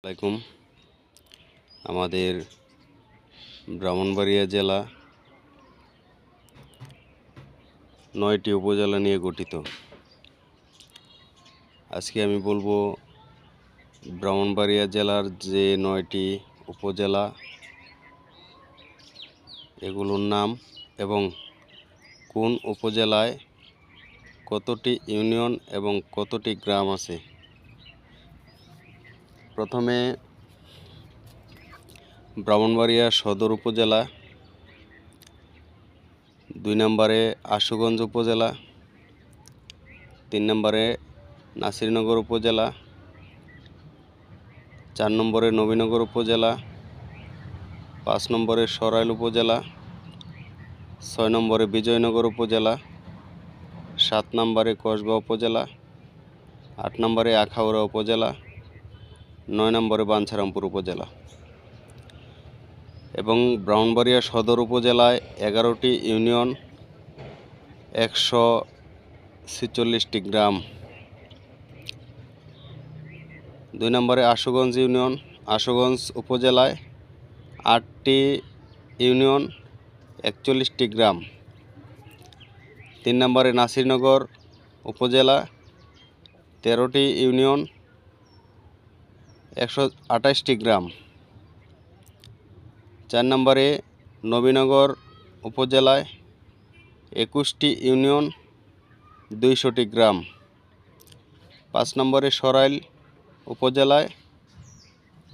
আসসালামাইকুম। আমাদের ব্রাহ্মণবাড়িয়া জেলা ৯টি উপজেলা নিয়ে গঠিত। আজকে আমি বলবো ব্রাহ্মণবাড়িয়া জেলার যে ৯টি উপজেলা এগুলোর নাম এবং কোন উপজেলায় কতটি ইউনিয়ন এবং কতটি গ্রাম আছে। প্রথমে ব্রাহ্মণবাড়িয়া সদর উপজেলা, ২ নম্বরে আশুগঞ্জ উপজেলা, ৩ নম্বরে নাসিরনগর উপজেলা, ৪ নম্বরে নবীনগর উপজেলা, ৫ নম্বরে সরাইল উপজেলা, ৬ নম্বরে বিজয়নগর উপজেলা, ৭ নম্বরে কসবা উপজেলা, ৮ নম্বরে আখাউড়া উপজেলা, ৯ নম্বরে বাঞ্ছারামপুর উপজেলা। এবং ব্রাহ্মণবাড়িয়া সদর উপজেলায় ১১টি ইউনিয়ন, ১৪৬টি গ্রাম। ২ নম্বরে আশুগঞ্জ ইউনিয়ন, আশুগঞ্জ উপজেলায় ৮টি ইউনিয়ন, ৪১টি গ্রাম। ৩ নম্বরে নাসিরনগর উপজেলা, ১৩টি ইউনিয়ন, ১২৮টি গ্রাম। ৪ নম্বরে নবীনগর উপজেলায় ২১টি ইউনিয়ন, ২০০টি গ্রাম। ৫ নম্বরে সরাইল উপজেলায়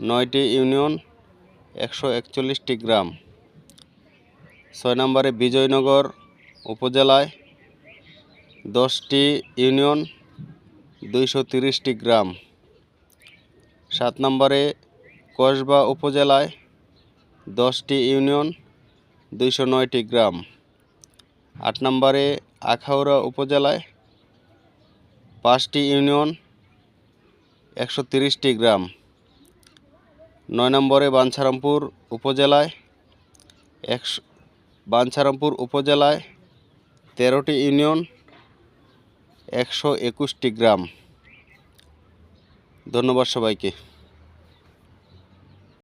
৯টি ইউনিয়ন, ১৪১টি গ্রাম। ৬ নম্বরে বিজয়নগর উপজেলায় ১০টি ইউনিয়ন, ২৩০টি গ্রাম। ৭ নম্বরে কসবা উপজেলায় ১০টি ইউনিয়ন, ২০৯টি গ্রাম। ৮ নম্বরে আখাউড়া উপজেলায় ৫টি ইউনিয়ন, ১৩০টি গ্রাম। ৯ নম্বরে বাঞ্ছারামপুর উপজেলায় ১৩টি ইউনিয়ন, ১২১টি গ্রাম। ধন্যবাদ সবাইকে।